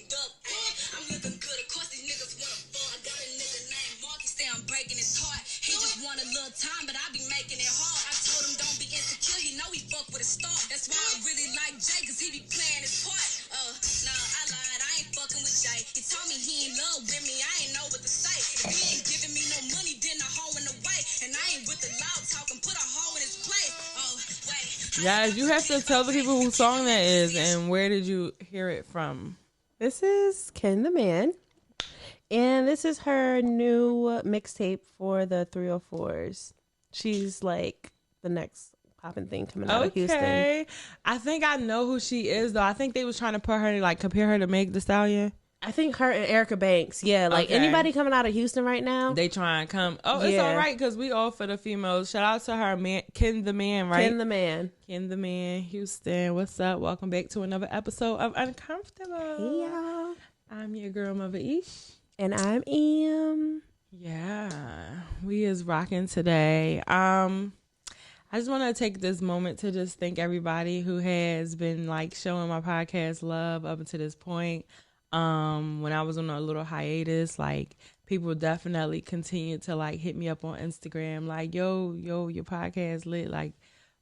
I'm looking good. Of course, these niggas wanna fall. I got a nigga named Mark. He say I'm breaking his heart. He just want a little time, but I be making it hard. I told him don't be insecure. He know he fuck with a star. That's why I really like Jay, cause he be playing his part. Nah, I lied. I ain't fucking with Jay. He told me he in love with me. I ain't know what to say. If he ain't giving me no money, then a hoe in the way. And I ain't with the loud talking. Put a hoe in his place. Oh, wait. Guys, you have to tell the people whose song that is and where did you hear it from? This is Ken the Man. And this is her new mixtape for the 304s. She's like the next popping thing coming out of Houston. I think I know who she is, though. I think they was trying to put her, like, compare her to Meg Thee Stallion. I think her and Erica Banks. Yeah, like anybody coming out of Houston right now. They try and come. Oh, yeah. It's all right because we all for the females. Shout out to her, man, Ken the Man, right? Ken the Man. Ken the Man, Houston. What's up? Welcome back to another episode of Uncomfortable. Hey, y'all. I'm your girl, MuvaEsh. And I'm Em. Yeah, we is rocking today. I just want to take this moment to just thank everybody who has been like showing my podcast love up until this point. When I was on a little hiatus, like people definitely continued to like hit me up on Instagram, like, yo, your podcast lit. Like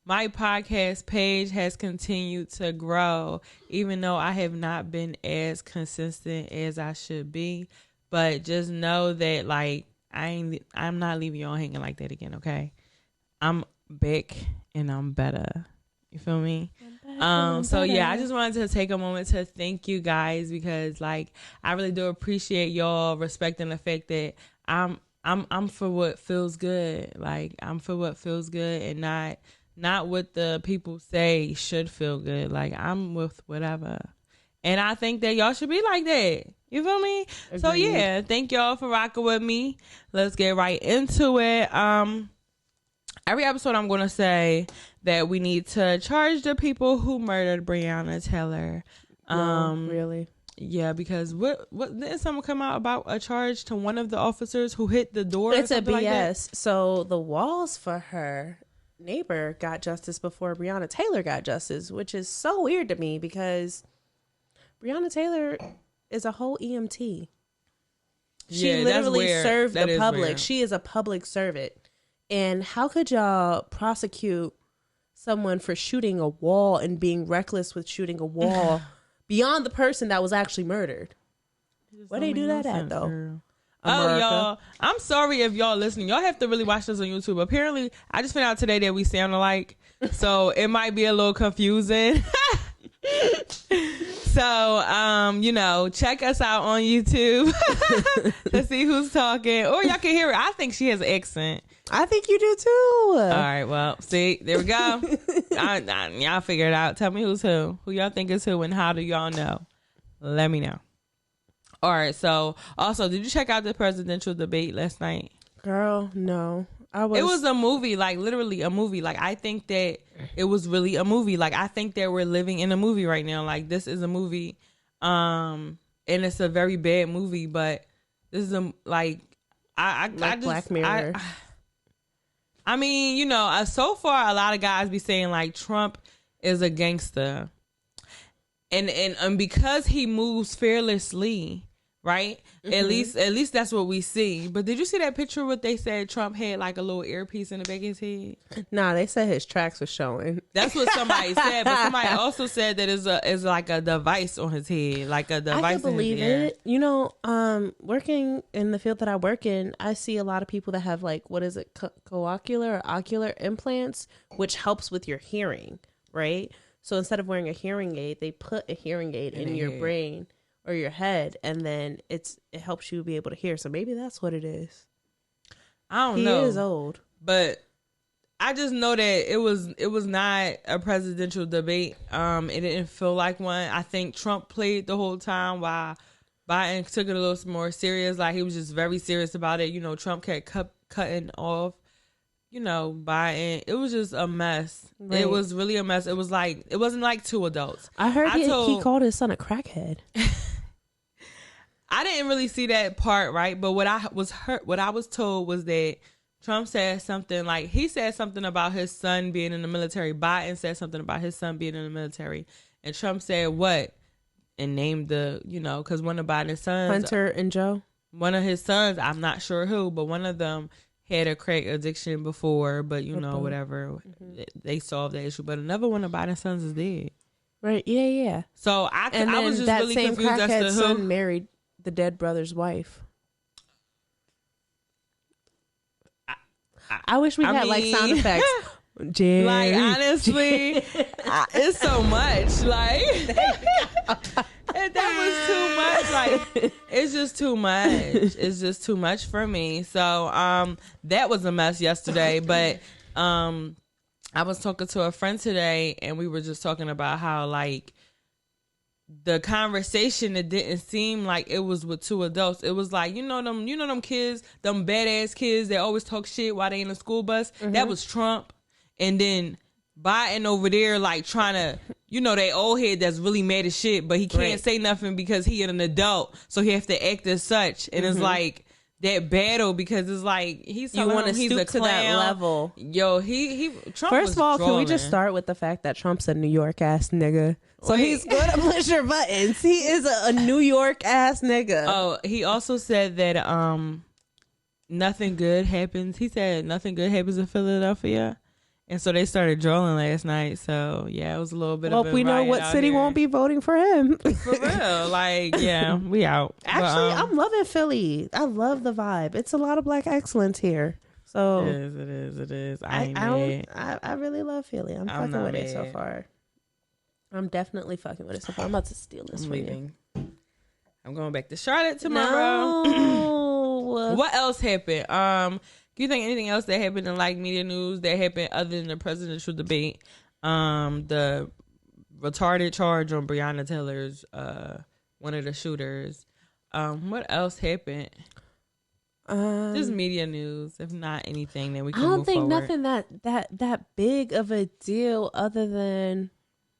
my podcast page has continued to grow, even though I have not been as consistent as I should be. But just know that like I'm not leaving y'all hanging like that again, okay? I'm back and I'm better. You feel me? So yeah, I just wanted to take a moment to thank you guys because like I really do appreciate y'all respecting the fact that I'm for what feels good. Like I'm for what feels good and not what the people say should feel good. Like I'm with whatever. And I think that y'all should be like that. You feel me? Agreed. So yeah, thank y'all for rocking with me. Let's get right into it. Every episode I'm going to say that we need to charge the people who murdered Breonna Taylor. Really? Yeah, because what didn't someone come out about a charge to one of the officers who hit the door? It's a BS. Like that? So the Walls for her neighbor got justice before Breonna Taylor got justice, which is so weird to me because Breonna Taylor is a whole EMT. She literally served the public. Weird. She is a public servant. And how could y'all prosecute someone for shooting a wall and being reckless with shooting a wall beyond the person that was actually murdered? Where they do that at, though? America. Oh, y'all. I'm sorry if y'all listening. Y'all have to really watch this on YouTube. Apparently, I just found out today that we sound alike. So it might be a little confusing. So, check us out on YouTube to see who's talking. Or y'all can hear it. I think she has an accent. I think you do too. All right, well, see, there we go. Y'all figure it out. Tell me who's who. Who y'all think is who and how do y'all know? Let me know. All right, so also, did you check out the presidential debate last night? Girl, no. It was a movie, like literally a movie. Like I think that it was really a movie. Like I think that we're living in a movie right now. Like this is a movie, and it's a very bad movie. But this is I just Black Mirror. I mean, so far a lot of guys be saying like Trump is a gangster, and because he moves fearlessly. Right? Mm-hmm. At least that's what we see. But did you see that picture where they said Trump had like a little earpiece in the back of his head? Nah, they said his tracks were showing. That's what somebody said. But somebody also said that is like a device on his head. Like a device. I can believe it. Working in the field that I work in, I see a lot of people that have like, what is it? Cochlear or ocular implants, which helps with your hearing. Right? So instead of wearing a hearing aid, they put a hearing aid in your brain. Or your head, and then it helps you be able to hear. So maybe that's what it is. I don't know. He is old, but I just know that it was not a presidential debate. It didn't feel like one. I think Trump played the whole time while Biden took it a little more serious. Like he was just very serious about it. Trump kept cutting off. Biden. It was just a mess. Right. It was really a mess. It wasn't like two adults. I heard he called his son a crackhead. I didn't really see that part, right? But what I was told was that Trump said something like, he said something about his son being in the military. Biden said something about his son being in the military. And Trump said, what? and named the, because one of Biden's sons, Hunter and Joe. One of his sons, I'm not sure who, but one of them had a crack addiction before, but whatever. They solved that issue. But another one of Biden's sons is dead. Right, yeah. So I was just really confused as to who. Son married the dead brother's wife. I wish we had like sound effects. Jerry. Like, honestly, it's so much. Like, that was too much. Like, it's just too much. It's just too much for me. So, that was a mess yesterday. But, I was talking to a friend today, and we were just talking about how, like, the conversation, it didn't seem like it was with two adults. It was like, them kids, them badass kids that always talk shit while they in the school bus. That was Trump. And then Biden over there, like, trying to, they old head that's really mad as shit, but he can't say nothing because he an adult, so he have to act as such. And it's like that battle, because it's like he's you want to he's stoop a to clown. that level. Yo, Trump. First of all, drooling. can we just start with the fact that Trump's a New York ass nigga? So he's going to push your buttons. He is a New York ass nigga. Oh, he also said that nothing good happens. He said nothing good happens in Philadelphia. And so they started drawing last night. So, yeah, it was a little bit of a we know what city won't be voting for him. For real. Like, yeah, we out. Actually, I'm loving Philly. I love the vibe. It's a lot of black excellence here. So It is. I really love Philly. I'm fucking with it so far. I'm definitely fucking with it so far. I'm about to steal this from you. I'm going back to Charlotte tomorrow. No. What else happened? Do you think anything else that happened in like media news that happened other than the presidential debate? The retarded charge on Breonna Taylor's one of the shooters. What else happened? Just media news, if not anything, then we can move forward. I don't think nothing that big of a deal other than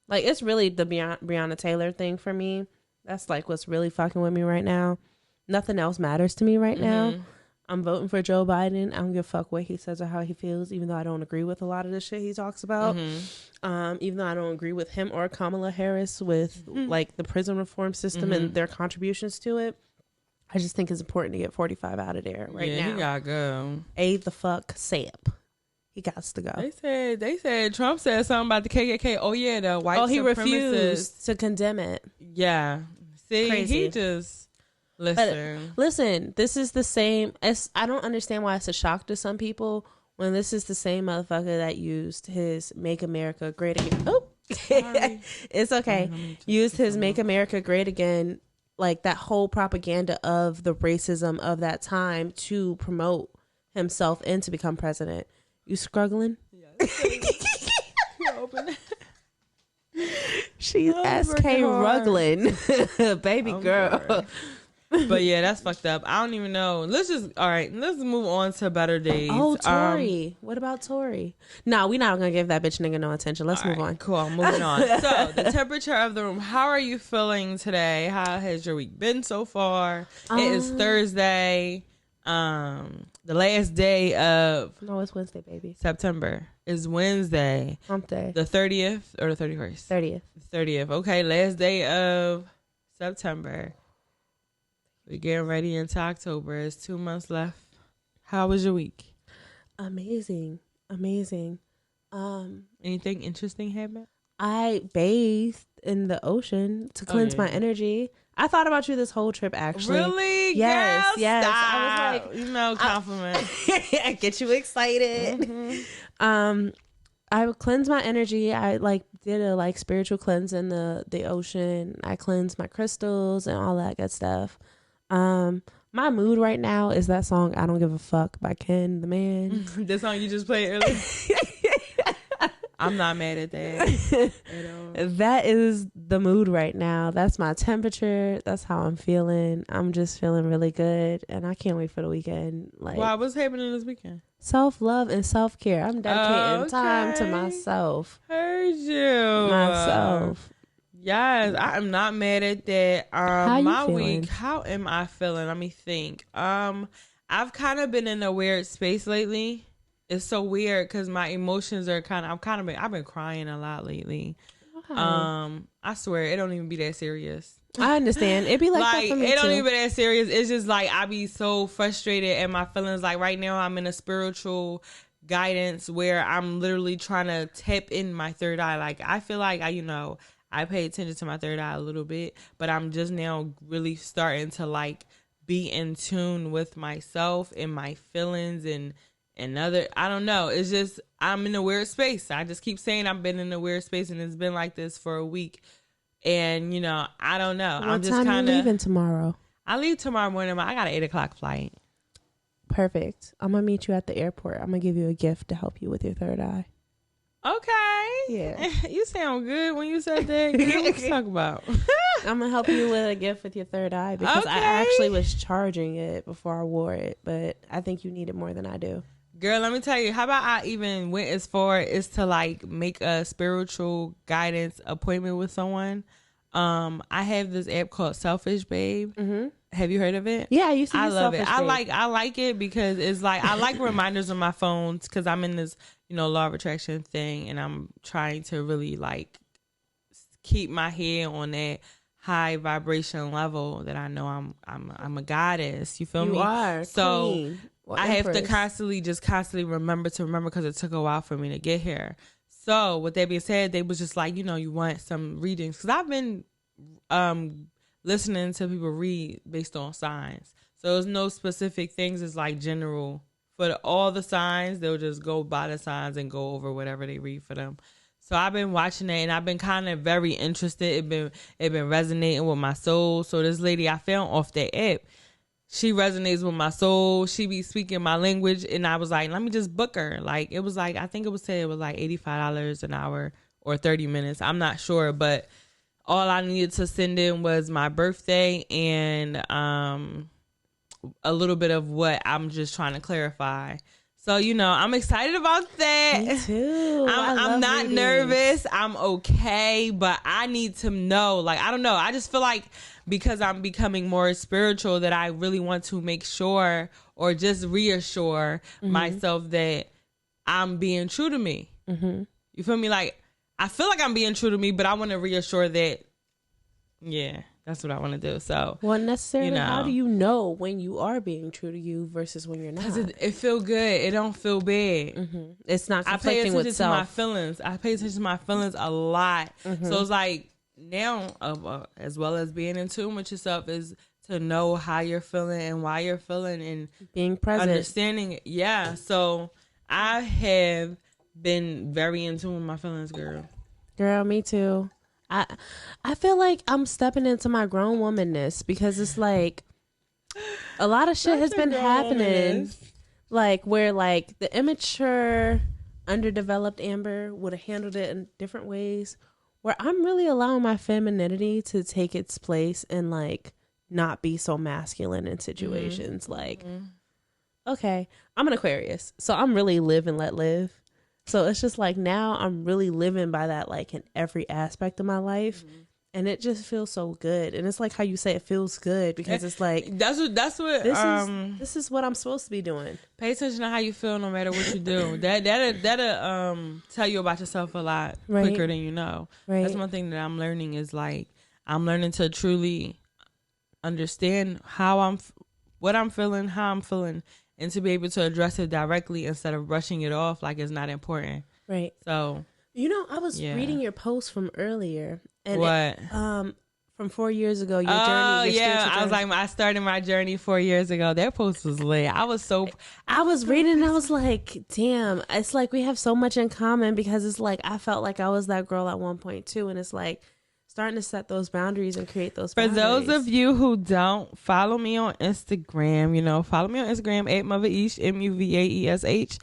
like it's really the Breonna Taylor thing for me. That's like what's really fucking with me right now. Nothing else matters to me right now. I'm voting for Joe Biden. I don't give a fuck what he says or how he feels, even though I don't agree with a lot of the shit he talks about. Even though I don't agree with him or Kamala Harris with like the prison reform system and their contributions to it. I just think it's important to get 45 out of there right now. He gotta go. The fuck Sap. He got to go. They said Trump said something about the KKK. Oh yeah, the white supremacists. He refused to condemn it. Yeah. See, Crazy. he just listen, this is the same as I don't understand why it's a shock to some people when this is the same motherfucker that used his Make America Great Again. Oh, it's okay. Used his Make America Great Again, like that whole propaganda of the racism of that time to promote himself and to become president. You struggling? She's SK Ruglin, baby girl. But yeah, that's fucked up. I don't even know. Let's move on to better days. Oh, Tory. What about Tory? No, we're not gonna give that bitch nigga no attention. Let's move on. Cool, moving on. So the temperature of the room. How are you feeling today? How has your week been so far? It is Thursday. The last day of it's Wednesday, baby. September is Wednesday. Hump day. The 30th or the 31st? 30th. Okay, last day of September. We're getting ready into October. It's 2 months left. How was your week? Amazing. Anything interesting happened? I bathed in the ocean to cleanse my energy. I thought about you this whole trip, actually. Really? Yes, Girl, yes. Stop. I was like, compliment. I get you excited. I would cleanse my energy. I did a spiritual cleanse in the ocean. I cleansed my crystals and all that good stuff. My mood right now is that song "I Don't Give a Fuck" by Ken the Man. The song you just played earlier. I'm not mad at that at all. That is the mood right now. That's my temperature. That's how I'm feeling. I'm just feeling really good, and I can't wait for the weekend. Why? What's happening this weekend? Self-love and self-care. I'm dedicating time to myself. Heard you. Myself. Yes, I am not mad at that. How you my feeling? week, how am I feeling? Let me think. I've kind of been in a weird space lately. It's so weird because my emotions are I've been crying a lot lately. Okay. I swear it don't even be that serious. I understand. It'd be like that for me it don't too. even that serious. It's just like I be so frustrated at my feelings. Like right now I'm in a spiritual guidance where I'm literally trying to tap in my third eye. Like I feel like I pay attention to my third eye a little bit, but I'm just now really starting to like be in tune with myself and my feelings and other, I don't know. It's just, I'm in a weird space. I just keep saying I've been in a weird space, and it's been like this for a week. And, I don't know. What I'm just time kind you of leaving tomorrow? I leave tomorrow morning. I got an 8:00 flight. Perfect. I'm going to meet you at the airport. I'm going to give you a gift to help you with your third eye. Okay. Yeah. You sound good when you said that. Girl, what you talk about? I'm going to help you with a gift with your third eye because I actually was charging it before I wore it, but I think you need it more than I do. Girl, let me tell you, how about I even went as far as to like make a spiritual guidance appointment with someone. I have this app called Selfish Babe. Mm-hmm. Have you heard of it? Yeah, I used to. I love it. Babe. I like it because it's like I like reminders on my phone because I'm in this law of attraction thing, and I'm trying to really like keep my head on that high vibration level that I know I'm a goddess. You feel me? You are. So queen. Well, I have to Empress. constantly remember because it took a while for me to get here. So with that being said, they was just like, you want some readings. Because I've been listening to people read based on signs. So there's no specific things. It's like general. For all the signs, they'll just go by the signs and go over whatever they read for them. So I've been watching it, and I've been kind of very interested. It been resonating with my soul. So this lady I found off that app, she resonates with my soul. She be speaking my language. And I was like, let me just book her. Like, it was like, I think it was said it was like $85 an hour or 30 minutes. I'm not sure. But all I needed to send in was my birthday and a little bit of what I'm just trying to clarify. So, I'm excited about that. Me too. I'm not nervous. I'm okay. But I need to know. Like, I don't know. I just feel like because I'm becoming more spiritual that I really want to make sure or just reassure myself that I'm being true to me. Mm-hmm. You feel me? Like, I feel like I'm being true to me, but I want to reassure that, yeah, that's what I want to do. So, well, necessarily, how do you know when you are being true to you versus when you're not? Because it feel good. It don't feel bad. Mm-hmm. It's not conflicting I pay attention with self. to my feelings. I pay attention to my feelings a lot. Mm-hmm. So it's like now, as well as being in tune with yourself, is to know how you're feeling and why you're feeling and being present, understanding it. Yeah. So I have been very in tune with my feelings, girl. Girl, me too. I feel like I'm stepping into my grown womanness because it's like a lot of shit has been happening, like where like the immature, underdeveloped Amber would have handled it in different ways, where I'm really allowing my femininity to take its place and like not be so masculine in situations. Like, okay, I'm an Aquarius, so I'm really live and let live. So it's just like now I'm really living by that, like in every aspect of my life. Mm-hmm. And it just feels so good. And it's like how you say it feels good because it's like, that's what this is what I'm supposed to be doing. Pay attention to how you feel no matter what you do. That'll tell you about yourself a lot quicker than you know. Right. That's one thing that I'm learning is like, I'm learning to truly understand what I'm feeling, how I'm feeling, and to be able to address it directly instead of brushing it off like it's not important. Right. So, I was reading your post from earlier. And what? From 4 years ago, your journey. Oh, yeah. I was like, I started my journey 4 years ago. That post was lit. I was reading and I was like, damn, it's like we have so much in common because it's like I felt like I was that girl at one point too. And it's like, starting to set those boundaries and create those boundaries. For those of you who don't follow me on Instagram, follow me on Instagram at MuvaEsh, MuvaEsh.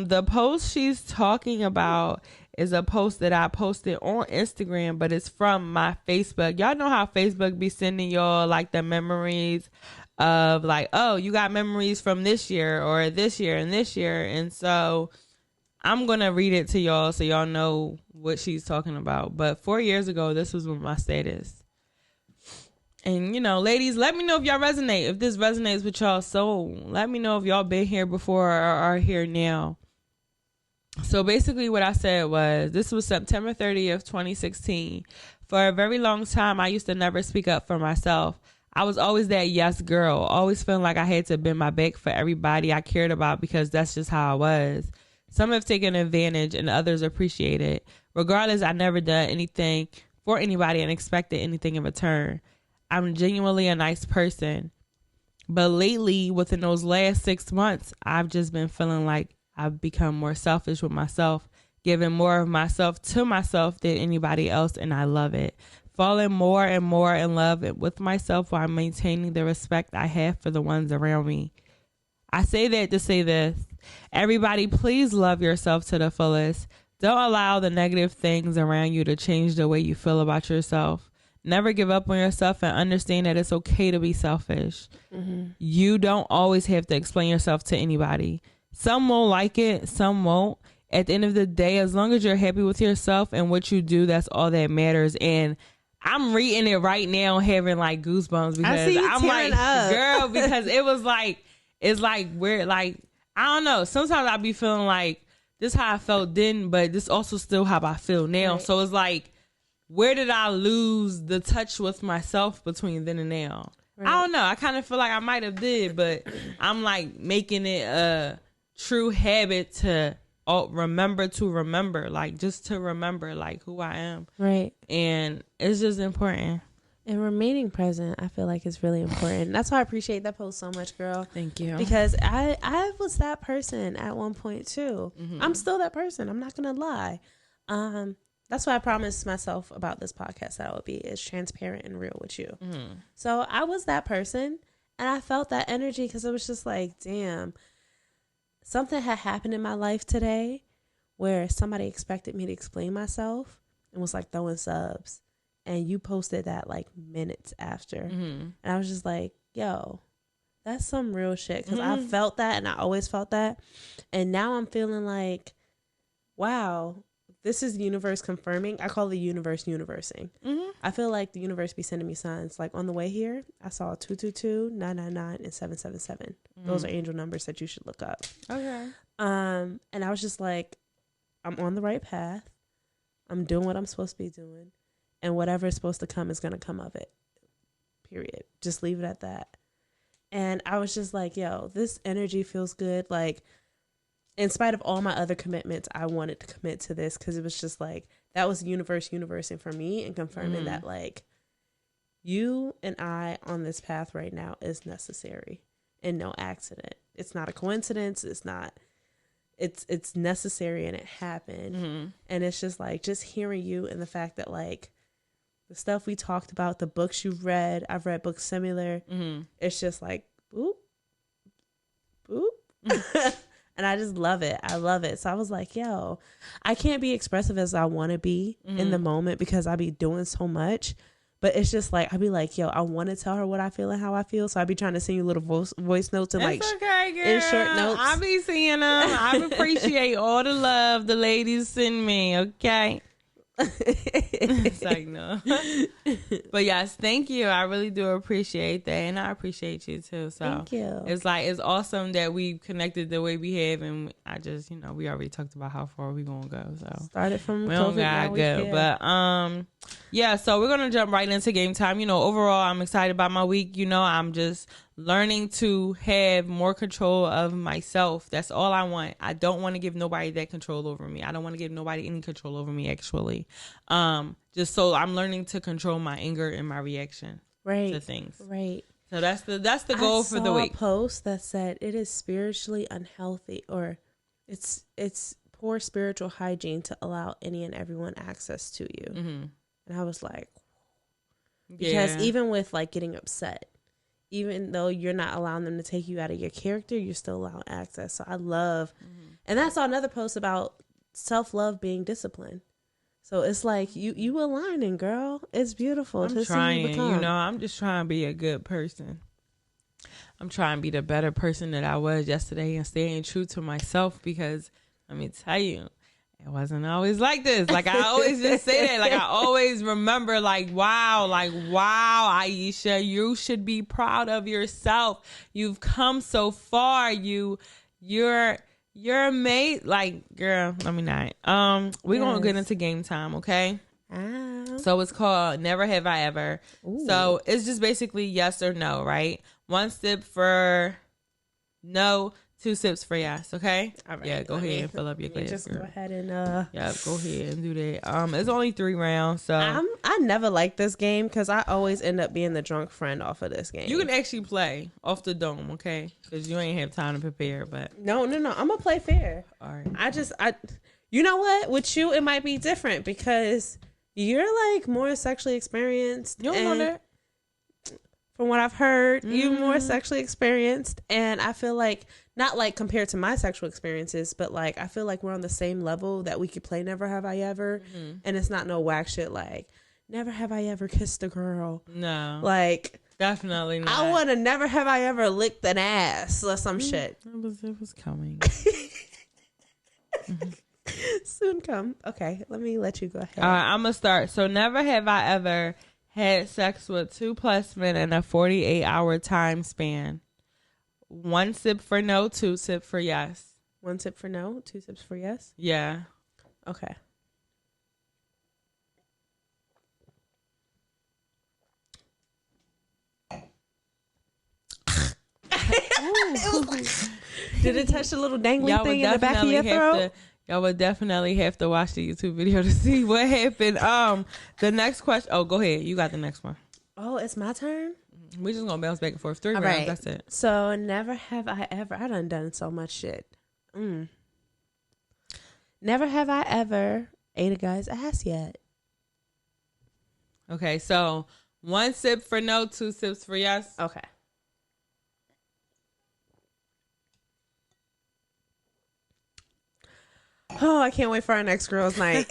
The post she's talking about is a post that I posted on Instagram, but it's from my Facebook. Y'all know how Facebook be sending y'all like the memories of like, oh, you got memories from this year or this year and this year. And so I'm going to read it to y'all so y'all know what she's talking about. But 4 years ago, this was my status. And, ladies, let me know if y'all resonate. If this resonates with y'all soul, let me know if y'all been here before or are here now. So basically what I said was, this was September 30th, 2016. For a very long time, I used to never speak up for myself. I was always that yes girl, always feeling like I had to bend my back for everybody I cared about because that's just how I was. Some have taken advantage and others appreciate it. Regardless, I never done anything for anybody and expected anything in return. I'm genuinely a nice person. But lately, within those last 6 months, I've just been feeling like I've become more selfish with myself, giving more of myself to myself than anybody else, and I love it. Falling more and more in love with myself while maintaining the respect I have for the ones around me. I say that to say this. Everybody, please love yourself to the fullest. Don't allow the negative things around you to change the way you feel about yourself. Never give up on yourself and understand that it's okay to be selfish. Mm-hmm. You don't always have to explain yourself to anybody. Some won't like it, some won't. At the end of the day, as long as you're happy with yourself and what you do, that's all that matters. And I'm reading it right now, having like goosebumps because I'm like, girl, because it was like, it's like weird. Like, I don't know. Sometimes I be feeling like this how I felt then, but this also still how I feel now. Right. So it's like, where did I lose the touch with myself between then and now? Right. I don't know. I kind of feel like I might have did, but I'm like making it a true habit to remember, like just to remember like who I am. Right. And it's just important. And remaining present, I feel like is really important. That's why I appreciate that post so much, girl. Thank you. Because I was that person at one point too. Mm-hmm. I'm still that person. I'm not gonna lie. That's why I promised myself about this podcast that I would be as transparent and real with you. Mm-hmm. So I was that person, and I felt that energy because it was just like, damn, something had happened in my life today where somebody expected me to explain myself and was like throwing subs. And you posted that like minutes after. Mm-hmm. And I was just like, yo, that's some real shit. Because I felt that and I always felt that. And now I'm feeling like, wow, this is the universe confirming. I call the universe universing. Mm-hmm. I feel like the universe be sending me signs. Like on the way here, I saw 222, 999, and 777. Those are angel numbers that you should look up. Okay. And I was just like, I'm on the right path. I'm doing what I'm supposed to be doing. And whatever is supposed to come is going to come of it. Period. Just leave it at that. And I was just like, yo, this energy feels good. Like, in spite of all my other commitments, I wanted to commit to this because it was just like, that was the universe universing for me and confirming that, like, you and I on this path right now is necessary and no accident. It's not a coincidence. It's not. It's necessary and it happened. Mm-hmm. And it's just like, just hearing you and the fact that, like, the stuff we talked about, the books you've read, I've read books similar. Mm-hmm. It's just like, boop, boop. And I just love it. I love it. So I was like, yo, I can't be expressive as I want to be in the moment because I be doing so much. But it's just like, I'd be like, yo, I want to tell her what I feel and how I feel. So I'd be trying to send you little voice notes and it's like okay, girl. in short notes. I be seeing them. I appreciate all the love the ladies send me. Okay. It's like, no. But yes, thank you. I really do appreciate that, and I appreciate you too. So thank you. It's like, it's awesome that we connected the way we have, and I just, we already talked about how far we gonna go. So started from we don't gotta go, but yeah. So we're gonna jump right into game time. Overall, I'm excited about my week. I'm just learning to have more control of myself. That's all I want. I don't want to give nobody that control over me. I don't want to give nobody any control over me, actually. Just so I'm learning to control my anger and my reaction to things. Right. So that's the goal for the week. I saw a post that said it is spiritually unhealthy, or it's poor spiritual hygiene to allow any and everyone access to you. Mm-hmm. And I was like, because even with like getting upset, even though you're not allowing them to take you out of your character, you're still allowing access. So I love, and I saw another post about self-love being discipline. So it's like you aligning, girl. It's beautiful. I'm trying, I'm just trying to be a good person. I'm trying to be the better person that I was yesterday and staying true to myself, because let me tell you, it wasn't always like this. Like, I always just say that. Like, I always remember, wow, Aisha, you should be proud of yourself. You've come so far. You're made, like, girl, let me not. We're going to get into game time, okay? So it's called Never Have I Ever. Ooh. So it's just basically yes or no, right? 1 sip for no, 2 sips for yes, okay? All right, yeah, go ahead and fill up your glass. Just girl. go ahead and Yeah, go ahead and do that. It's only 3 rounds, so I never liked this game because I always end up being the drunk friend off of this game. you can actually play off the dome, okay? Because you ain't have time to prepare, but No, I'm gonna play fair. all right. You know what? With you, it might be different because you're like more sexually experienced. You don't know that? From what I've heard, you're more sexually experienced, and I feel like not like compared to my sexual experiences, but like I feel like we're on the same level that we could play Never Have I Ever, and it's not no whack shit like Never Have I Ever Kissed a Girl. No, Like definitely not. I want to Never Have I Ever Licked an ass or some shit. It was coming. Soon come. Okay, let me let you go ahead. All right, I'm gonna start. So never have I ever had sex with 2+ men in a 48-hour time span. 1 sip for no, 2 sip for yes. 1 sip for no, 2 sips for yes. Yeah. Okay. Did it touch the little dangly thing in the back of your throat? Y'all would definitely have to watch the YouTube video to see what happened. The next question. Oh, go ahead. You got the next one. Oh, it's my turn? We just gonna bounce back and forth. 3 All rounds. right. That's it. So never have I ever. I done so much shit. Never have I ever ate a guy's ass yet. Okay, so 1 sip for no, 2 sips for yes. Okay. Oh, I can't wait for our next girls' night.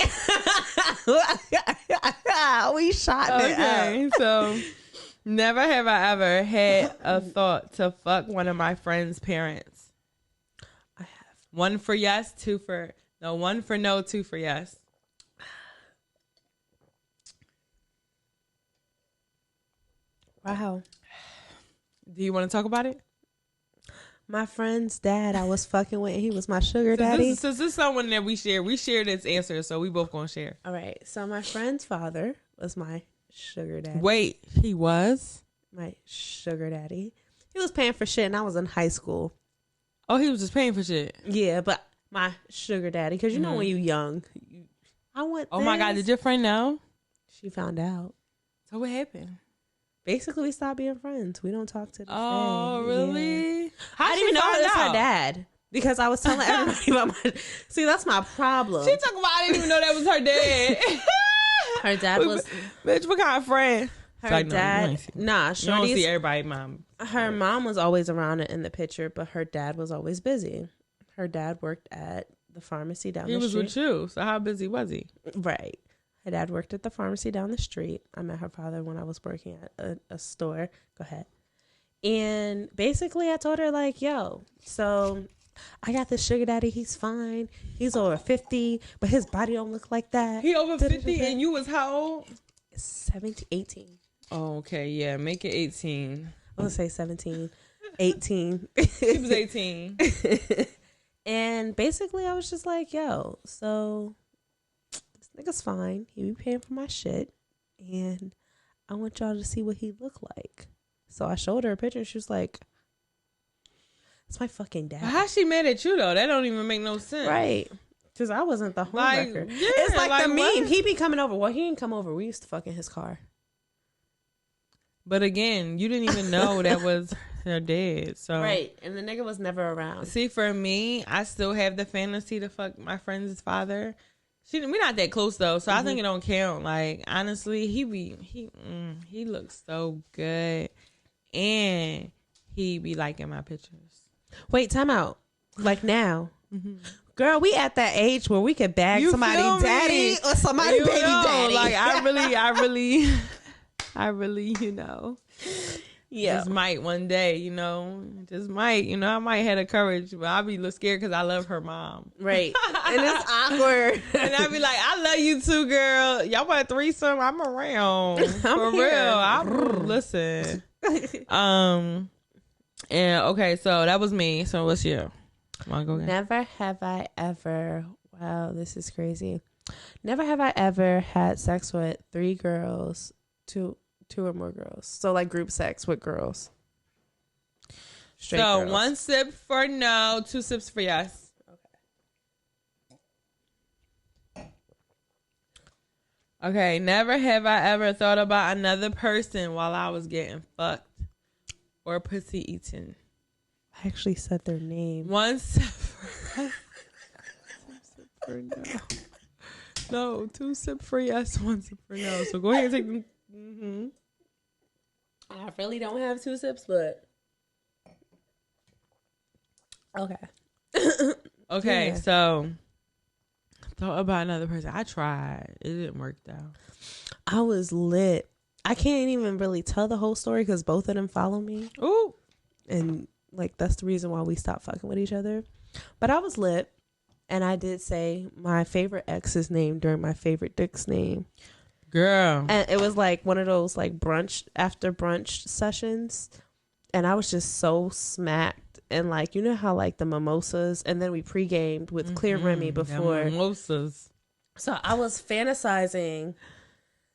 We shot it. Okay, so never have I ever had a thought to fuck one of my friend's parents. I have. 1 for yes, 2 for no. 1 for no, 2 for yes. Wow. Do you want to talk about it? My friend's dad I was fucking with, he was my sugar daddy. This is someone that we share. We share this answer, so we both gonna share. All right. So my friend's father was my sugar daddy. Wait, he was? My sugar daddy. He was paying for shit and I was in high school. Oh, he was just paying for shit. Yeah, but my sugar daddy, because you know when you young, I want Oh my God, did your friend know? She found out. So what happened? Basically, we stopped being friends. We don't talk to this Oh, day. really? Yeah. How I didn't even know it was her dad because I was telling everybody about my. See, that's my problem. She talking about I didn't even know that was her dad. Her dad was. Bitch, what kind of friend? Her like, dad. Nah, You don't see Shorty's. everybody, mom. Her mom was always around in the picture, but her dad was always busy. Her dad worked at the pharmacy down He the was street. with you, so how busy was he? Right. Her dad worked at the pharmacy down the street. I met her father when I was working at a store. Go ahead. And basically I told her like, yo, so I got this sugar daddy. He's fine. He's over 50, but his body don't look like that. He over 50 and you was how old? 17, 18. Oh, okay, yeah, make it 18. I want to say 17, 18. He was 18. And basically I was just like, yo, so this nigga's fine. He be paying for my shit. And I want y'all to see what he look like. So I showed her a picture. She was like, it's my fucking dad. How's she mad at you, though? That don't even make no sense. Right. Because I wasn't the homewrecker. Yeah, it's like the meme. what? He be coming over. Well, he didn't come over. We used to fuck in his car. But again, you didn't even know that was her dad. So Right. And the nigga was never around. See, for me, I still have the fantasy to fuck my friend's father. We're not that close though, so I think it don't count. Like honestly, he looks so good, and he be liking my pictures. Wait, time out. Like now. Girl, we at that age where we could bag You somebody feel me? daddy or somebody You baby know, daddy. Like I really, you know. Yeah. Just might one day, just might, I might have the courage, but I'll be a little scared because I love her mom. Right. And it's awkward. And I'll be like, I love you too, girl. Y'all want a threesome? I'm around. For here. real. I'm listen. And okay, so that was me. So what's you? Come on, go again. Never have I ever. Wow, this is crazy. Never have I ever had sex with 3 girls, two or more girls. So like group sex with girls. Straight so girls. 1 sip for no, 2 sips for yes. Okay, never have I ever thought about another person while I was getting fucked or pussy eaten. I actually said their name. 1 sip for no. No, 2 sip for yes, 1 sip for no. So go ahead and take them. Mm-hmm. I really don't have 2 sips, but okay. Okay, Yeah. so thought about another person. I tried. It didn't work though. I was lit. I can't even really tell the whole story because both of them follow me. Ooh. And like that's the reason why we stopped fucking with each other. But I was lit. And I did say my favorite ex's name during my favorite dick's name. Girl. And it was like one of those like brunch after brunch sessions. And I was just so smacked. And like, you know how like the mimosas, and then we pre-gamed with Clear Remy before. Mimosas. So I was fantasizing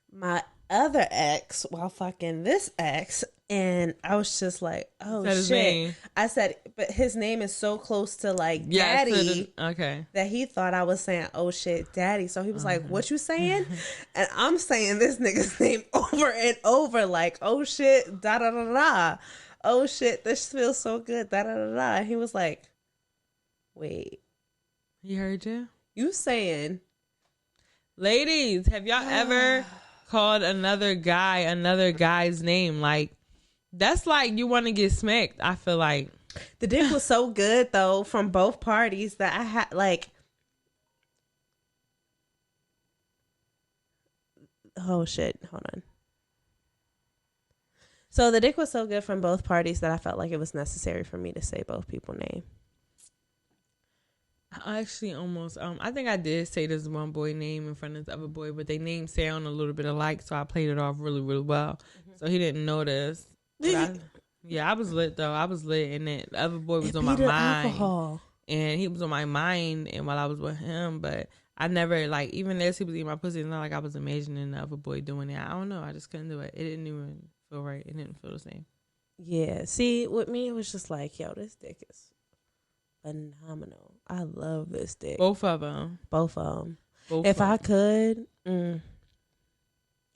my other ex while fucking this ex. And I was just like, oh his shit. name. I said, but his name is so close to like Yeah, daddy. Okay. That he thought I was saying, oh shit, daddy. So he was like, what you saying? And I'm saying this nigga's name over and over, like, oh shit, da da da da. Oh shit, this feels so good, da da da da. And he was like, wait. He heard you? You saying. Ladies, have y'all ever called another guy's name? Like, that's like you want to get smacked, I feel like. The dick was so good, though, from both parties that I had, like, oh, shit. Hold on. So the dick was so good from both parties that I felt like it was necessary for me to say both people's name. I actually almost, I think I did say this one boy name in front of this other boy, but they names sound a little bit alike, so I played it off really, really well. So he didn't notice. I was lit, though. I was lit, and that other boy was on my mind. Alcohol. And he was on my mind, and while I was with him, but I never, like, even as he was eating my pussy, it's not like I was imagining the other boy doing it. I don't know. I just couldn't do it. It didn't even feel right. It didn't feel the same. Yeah. See, with me, it was just like, yo, this dick is phenomenal. I love this dick. Both of them. If I could,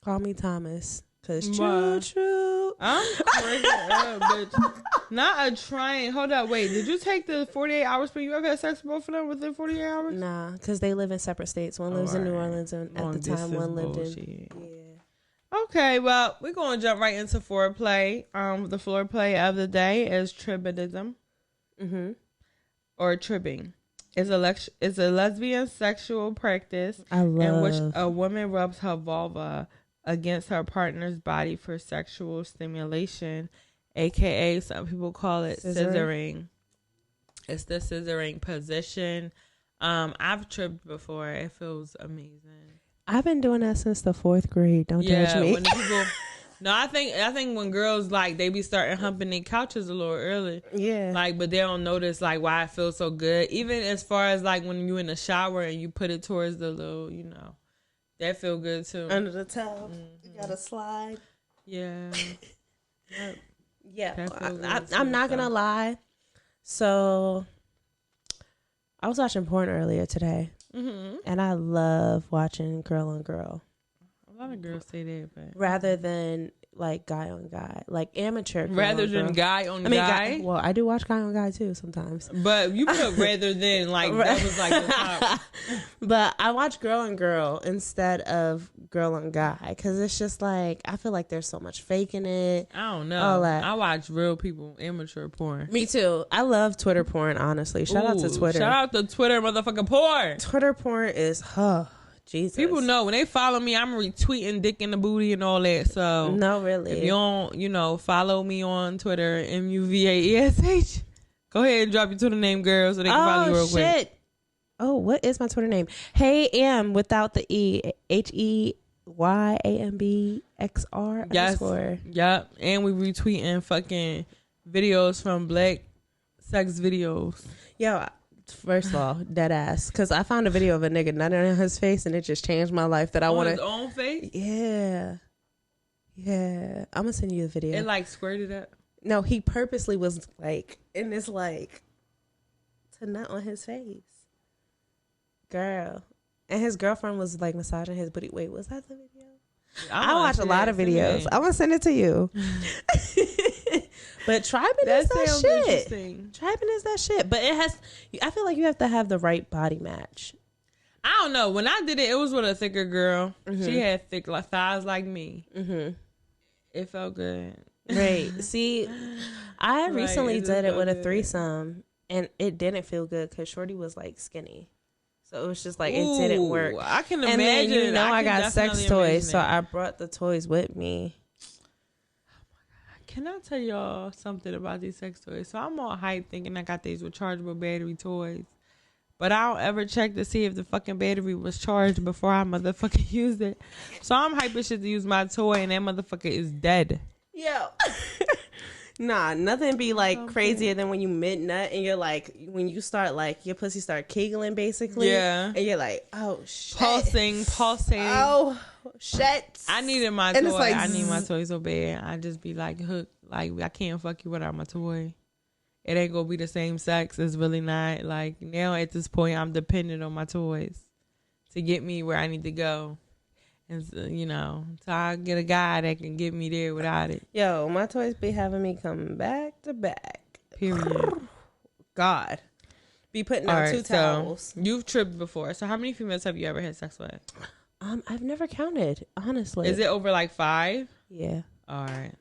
call me Thomas. Because true. I'm crazy up, bitch. Not a train. Hold up. Wait, did you take the 48 hours? But you ever had sex with both of them within 48 hours? Nah, because they live in separate states. One lives in New Orleans, and at the time, one lived in. Yeah. Okay, well, we're going to jump right into foreplay. The foreplay of the day is tribadism. Mm-hmm. Or tribbing. It's a lesbian sexual practice in which a woman rubs her vulva against her partner's body for sexual stimulation, aka some people call it scissoring. It's the scissoring position. I've tripped before. It feels amazing. I've been doing that since the 4th grade. Don't judge me. When people, no, I think when girls like they be starting humping their couches a little early. Yeah. Like, but they don't notice like why it feels so good. Even as far as like when you're in the shower and you put it towards the little, that feel good too. Under the tub. You gotta slide. Yeah. Yeah. I'm not gonna lie. So I was watching porn earlier today. Mm-hmm. And I love watching girl on girl. A lot of girls say that, but rather than like guy on guy, like amateur. Rather than guy on guy. Well, I do watch guy on guy too sometimes. But you put rather than like that was like the top. But I watch girl on girl instead of girl on guy because it's just like I feel like there's so much fake in it. I don't know. I watch real people amateur porn. Me too. I love Twitter porn. Honestly, shout out to Twitter. Shout out to Twitter, motherfucking porn. Twitter porn is Jesus. People know when they follow me, I'm retweeting dick in the booty and all that. So no, really. If you don't, follow me on Twitter, MuvaEsh. Go ahead and drop your Twitter name, girl, so they can follow you real quick. Oh shit! Oh, what is my Twitter name? Hey Am without the E. HEYAMBXR. Yes. Yep. And we retweeting fucking videos from black sex videos. Yo, First of all, dead ass. Because I found a video of a nigga nutting on his face and it just changed my life. That I want his own face. Yeah. I'm gonna send you the video. It like squirted up. No, he purposely was like in this like to nut on his face, girl. And his girlfriend was like massaging his booty. Wait, was that the video? I watch a lot of videos. I'm gonna send it to you. But tribing is that shit. Tribing is that shit. But it has. I feel like you have to have the right body match. I don't know. When I did it, it was with a thicker girl. Mm-hmm. She had thick thighs like me. Mm-hmm. It felt good. Right. See, I recently did it with a threesome, and it didn't feel good because Shorty was like skinny. So it was just like, it didn't work. I can imagine. And then, I got sex toys, so I brought the toys with me. Can I tell y'all something about these sex toys? So I'm all hyped thinking I got these rechargeable battery toys. But I don't ever check to see if the fucking battery was charged before I motherfucking used it. So I'm hyping shit to use my toy and that motherfucker is dead. Yo. Nah, nothing be like crazier than when you mid nut and you're like, when you start like, your pussy start giggling basically. Yeah. And you're like, oh shit. Pulsing. Oh shit. I needed my toy. Like, I need my toy so bad. I just be like hooked. Like, I can't fuck you without my toy. It ain't gonna be the same sex. It's really not. Like, now at this point, I'm dependent on my toys to get me where I need to go. And, so, so I get a guy that can get me there without it. Yo, my toys be having me come back to back. Period. God. Be putting out two towels. So you've tripped before. So how many females have you ever had sex with? I've never counted, honestly. Is it over like 5? Yeah. All right.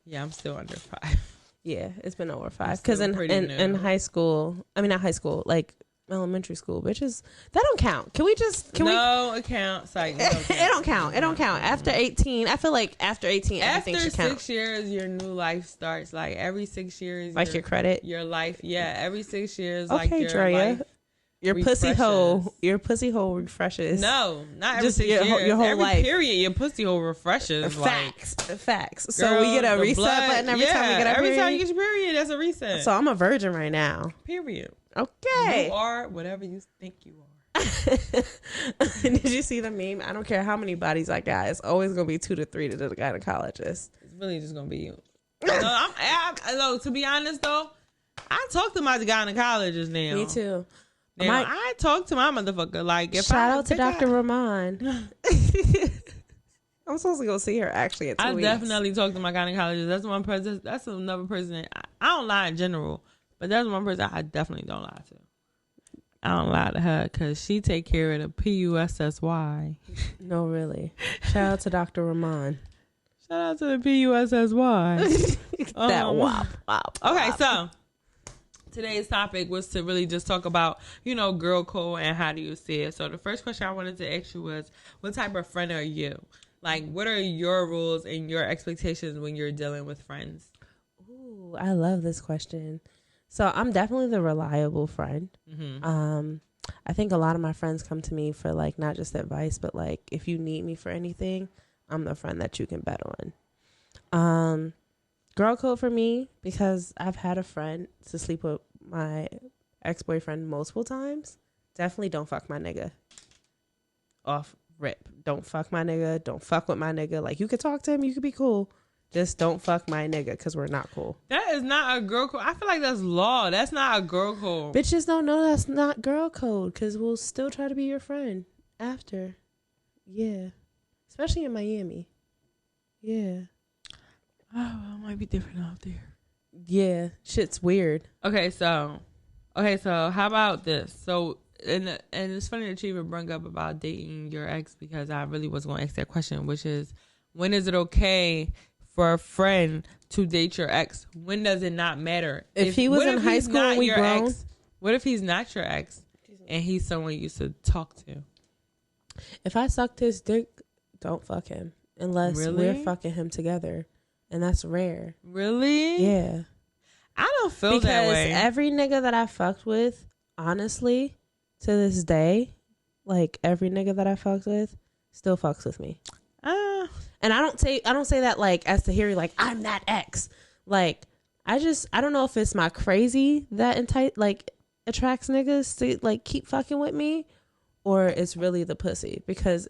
Yeah, I'm still under 5. Yeah, it's been over 5. Because in high school, I mean, not high school, like elementary school, bitches, that don't count. Can we just... It counts. Like, it don't count. It don't count. After 18, I feel like after 18, everything should count. After 6 years, your new life starts. Like, every 6 years... Like your credit? Your life. Yeah, every 6 years, okay, like your Drea. life Your pussy hole refreshes. No, not every just 6 years. Your whole every life. period, your pussy hole refreshes. Facts. Girl, so we get a reset button every time we get our period? Every time you get your period, that's a reset. So I'm a virgin right now. Period. Okay. You are whatever you think you are. Did you see the meme? I don't care how many bodies I got. It's always going to be 2 to 3 to the gynecologist. It's really just going to be you. No, to be honest, though, I talk to my gynecologist now. Me too. Now, I talk to my motherfucker. Like, if shout out to Dr. Rahman. I'm supposed to go see her actually in 2 weeks. I definitely talk to my gynecologist. That's one person. That's another person. I don't lie in general, but that's one person I definitely don't lie to. I don't lie to her because she take care of the PUSSY. No, really. Shout out to Dr. Rahman. Shout out to the PUSSY. That wop. Okay, so today's topic was to really just talk about, girl code and how do you see it. So the first question I wanted to ask you was, what type of friend are you? Like, what are your rules and your expectations when you're dealing with friends? Ooh, I love this question. So I'm definitely the reliable friend. Mm-hmm. I think a lot of my friends come to me for like not just advice, but like if you need me for anything, I'm the friend that you can bet on. Girl code for me, because I've had a friend to sleep with my ex-boyfriend multiple times. Definitely don't fuck my nigga. Off rip. Don't fuck my nigga. Don't fuck with my nigga. Like, you could talk to him. You could be cool. Just don't fuck my nigga because we're not cool. That is not a girl code. I feel like that's law. That's not a girl code. Bitches don't know that's not girl code because we'll still try to be your friend after. Yeah. Especially in Miami. Yeah. Oh, it might be different out there. Yeah. Shit's weird. Okay, so how about this? So, and it's funny that you even bring up about dating your ex, because I really was going to ask that question, which is, when is it okay for a friend to date your ex? When does it not matter? If he was in high school and we grown? What if he's not your ex and he's someone you used to talk to? If I sucked his dick, don't fuck him unless we're fucking him together. And that's rare. Really? Yeah. I don't feel that way. Because every nigga that I fucked with, honestly, to this day, like every nigga that I fucked with still fucks with me. And I don't say that like as to hear like I'm that ex. Like I don't know if it's my crazy that attracts niggas to like keep fucking with me, or it's really the pussy, because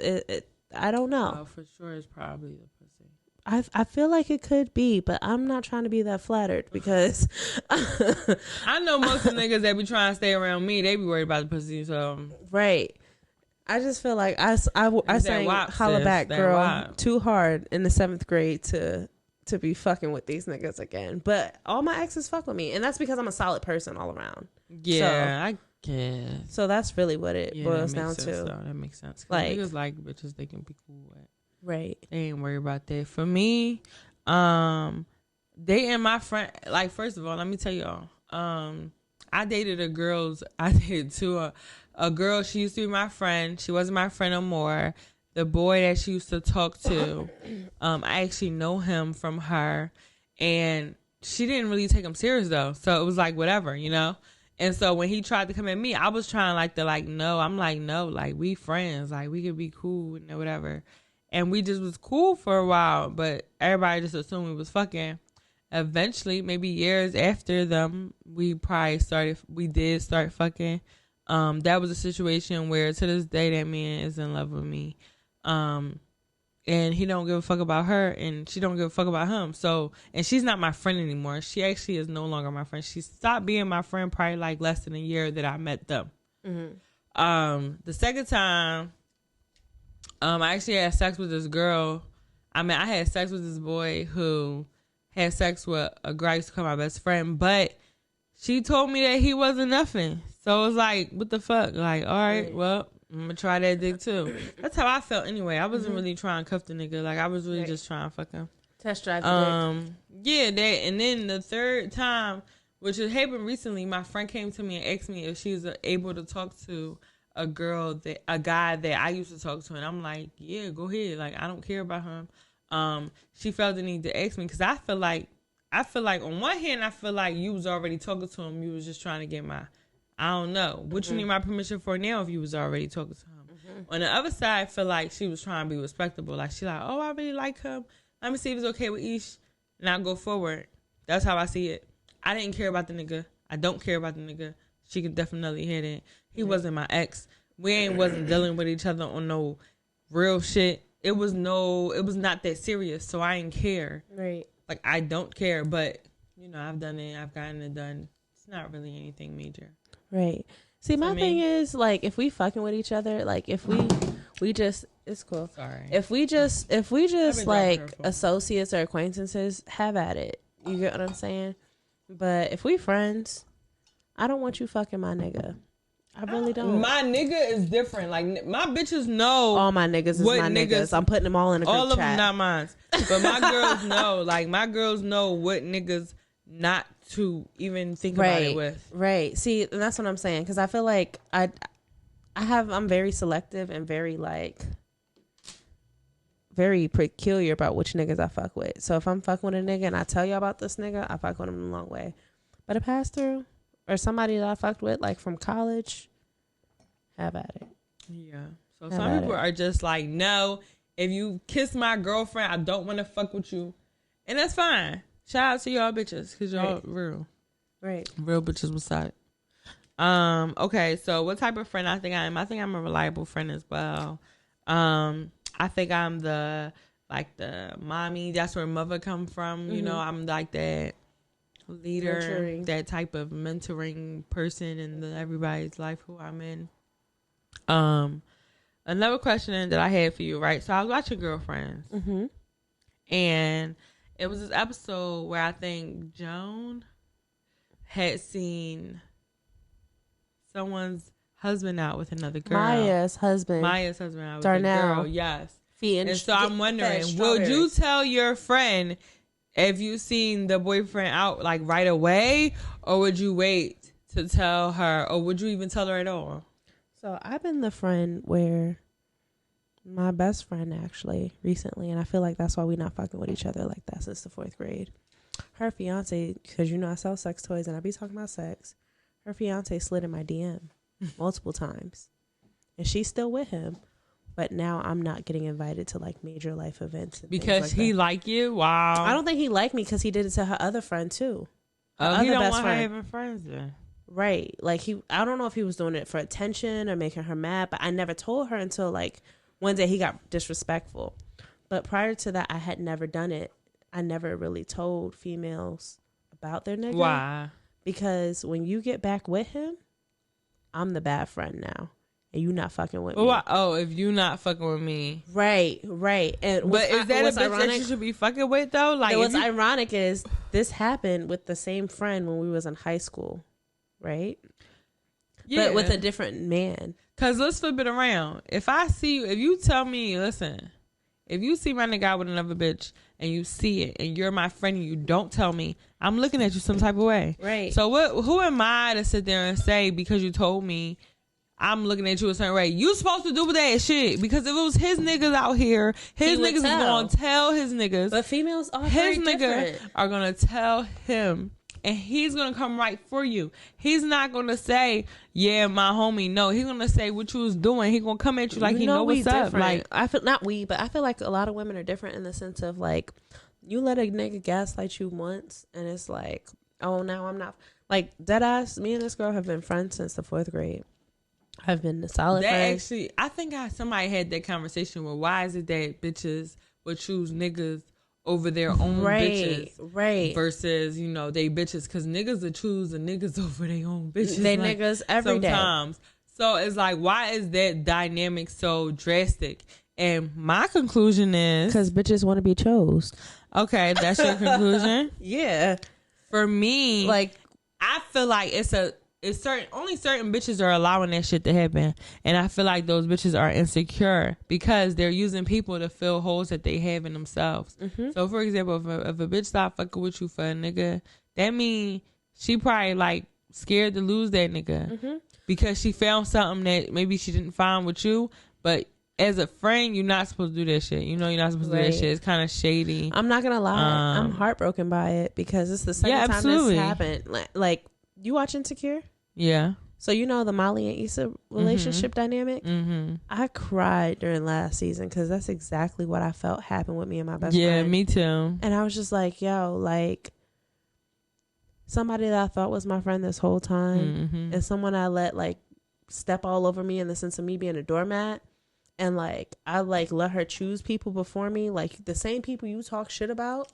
I don't know. Oh, for sure it's probably the pussy. I feel like it could be, but I'm not trying to be that flattered, because I know most of the niggas that be trying to stay around me, they be worried about the pussy. So right. I just feel like I sang Holla Back Girl too hard in the 7th grade to be fucking with these niggas again. But all my exes fuck with me, and that's because I'm a solid person all around. Yeah, I guess. So that's really what it boils down to. That makes sense. Like, niggas like bitches they can be cool with. Right. They ain't worried about that. For me, dating my friend, like, first of all, let me tell y'all, I dated a girl, she used to be my friend. She wasn't my friend no more. The boy that she used to talk to, I actually know him from her, and she didn't really take him serious though. So it was like whatever, you know? And so when he tried to come at me, I was trying no. I'm like, no, like, we friends, like, we could be cool and whatever. And we just was cool for a while, but everybody just assumed we was fucking. Eventually, maybe years after them, we did start fucking. That was a situation where to this day that man is in love with me. And he don't give a fuck about her, and she don't give a fuck about him. So, and she's not my friend anymore. She actually is no longer my friend. She stopped being my friend probably like less than a year that I met them. Mm-hmm. The second time, I actually had sex with this girl. I had sex with this boy who had sex with a girl I used to call my best friend, but she told me that he wasn't nothing. So it was like, what the fuck? Like, all right, well, I'm gonna try that dick too. That's how I felt anyway. I wasn't really trying to cuff the nigga. Like, I was really just trying to fuck him. Test drive the dick. Yeah, that. And then the third time, which had happened recently, my friend came to me and asked me if she was able to talk to a guy that I used to talk to, and I'm like, yeah, go ahead. Like, I don't care about him. She felt the need to ask me, because I feel like on one hand, I feel like you was already talking to him. You was just trying to get I don't know what you need my permission for now if you was already talking to him. On the other side, I feel like she was trying to be respectable. Like, she like, oh, I really like him. Let me see if it's okay with Ish, and I'll go forward. That's how I see it. I didn't care about the nigga. I don't care about the nigga. She could definitely hear that. He wasn't my ex. We wasn't dealing with each other on no real shit. It was not that serious, so I didn't care. Right. Like, I don't care, but, you know, I've done it. I've gotten it done. It's not really anything major. Right. See, my thing is, like, if we fucking with each other, like, if we just, it's cool. Sorry. If we just like associates or acquaintances, have at it. You get what I'm saying? But if we friends, I don't want you fucking my nigga. I really don't. My nigga is different. Like, my bitches know. All my niggas is my niggas. I'm putting them all in a group chat. All of them not mine. But my girls know. Like, my girls know what niggas not to even think about it with. Right. See, and that's what I'm saying. Because I feel like I'm very selective and very, like, very peculiar about which niggas I fuck with. So if I'm fucking with a nigga and I tell you about this nigga, I fuck with him the long way. But a pass-through or somebody that I fucked with, like, from college, have at it. Yeah. So some people are just like, no, if you kiss my girlfriend, I don't want to fuck with you. And that's fine. Shout out to y'all bitches, because y'all real. Right. Real bitches beside. Okay, so what type of friend I think I am? I think I'm a reliable friend as well. I think I'm the mommy. That's where mother come from. You know, I'm like that leader, that type of mentoring person in everybody's life who I'm in. Another question that I had for you, right? So I was watching Girlfriends, and it was this episode where I think Joan had seen someone's husband out with another girl. Maya's husband out with Darnell. a girl. Yes. And so I'm wondering, would you tell your friend if you seen the boyfriend out, like, right away, or would you wait to tell her, or would you even tell her at all? So I've been the friend where my best friend actually recently, and I feel like that's why we're not fucking with each other like that since the 4th grade. Her fiance, because you know I sell sex toys and I be talking about sex, her fiance slid in my DM multiple times, and she's still with him. But now I'm not getting invited to, like, major life events. Because he like you? Wow. I don't think he liked me because he did it to her other friend, too. Oh, he don't want her having friends then. Right. Like I don't know if he was doing it for attention or making her mad, but I never told her until like one day he got disrespectful. But prior to that, I had never done it. I never really told females about their nigga. Why? Because when you get back with him, I'm the bad friend now. And you not fucking with me. Why? Oh, if you not fucking with me. Right. And but is that a bitch ironic, that you should be fucking with though? Like what's ironic is this happened with the same friend when we was in high school. Right? Yeah. But with a different man. Because let's flip it around. If you tell me, listen, if you see my nigga out with another bitch and you see it and you're my friend and you don't tell me, I'm looking at you some type of way. Right. So who am I to sit there and say because you told me I'm looking at you a certain way? You supposed to do that shit. Because if it was his niggas out here, his niggas is going to tell his niggas. But females are his very nigga different. Are going to tell him. And he's going to come right for you. He's not going to say, yeah, my homie. No, he's going to say what you was doing. He's going to come at you like he know what's up. Like, I feel but I feel like a lot of women are different in the sense of like, you let a nigga gaslight you once and it's like, oh, now I'm not. Like, deadass, me and this girl have been friends since the 4th grade. I've been the solid friends. Actually, I think somebody had that conversation where why is it that bitches would choose niggas over their own bitches, right? Versus, they bitches, because niggas will choose the niggas over their own bitches. They like, niggas every sometimes. Day. So it's like, why is that dynamic so drastic? And my conclusion is because bitches want to be chose. Okay, that's your conclusion. Yeah. For me, like, I feel like only certain bitches are allowing that shit to happen, and I feel like those bitches are insecure because they're using people to fill holes that they have in themselves. Mm-hmm. So, for example, if a bitch stop fucking with you for a nigga, that means she probably like scared to lose that nigga because she found something that maybe she didn't find with you. But as a friend, you're not supposed to do that shit. You're not supposed to do that shit. It's kind of shady. I'm not gonna lie, I'm heartbroken by it because it's the second time this happened. Like, you watch Insecure? Yeah. So the Molly and Issa relationship dynamic? Mm-hmm. I cried during last season because that's exactly what I felt happened with me and my best friend. Yeah, me too. And I was just like, yo, like, somebody that I thought was my friend this whole time and someone I let, like, step all over me in the sense of me being a doormat. And, like, I, like, let her choose people before me. Like, the same people you talk shit about,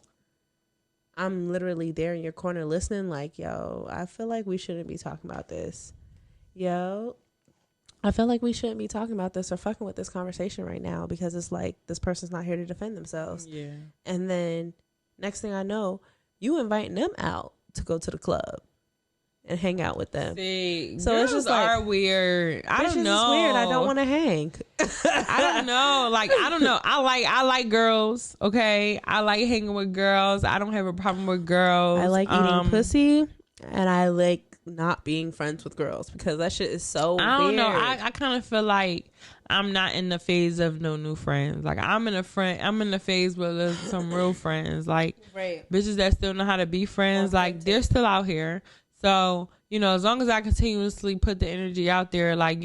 I'm literally there in your corner listening like, yo, I feel like we shouldn't be talking about this. Yo, I feel like we shouldn't be talking about this or fucking with this conversation right now because it's like this person's not here to defend themselves. Yeah. And then next thing I know, you inviting them out to go to the club and hang out with them. See, so girls it's just like, are weird. I don't know. It's weird. I don't want to hang. I don't know. Like, I don't know. I like girls. Okay, I like hanging with girls. I don't have a problem with girls. I like eating pussy, and I like not being friends with girls because that shit is so I don't weird. know. I kind of feel like I'm not in the phase of no new friends. Like, I'm in the phase where there's some real friends. Like, bitches that still know how to be friends. Like, they're still out here. So, as long as I continuously put the energy out there, like,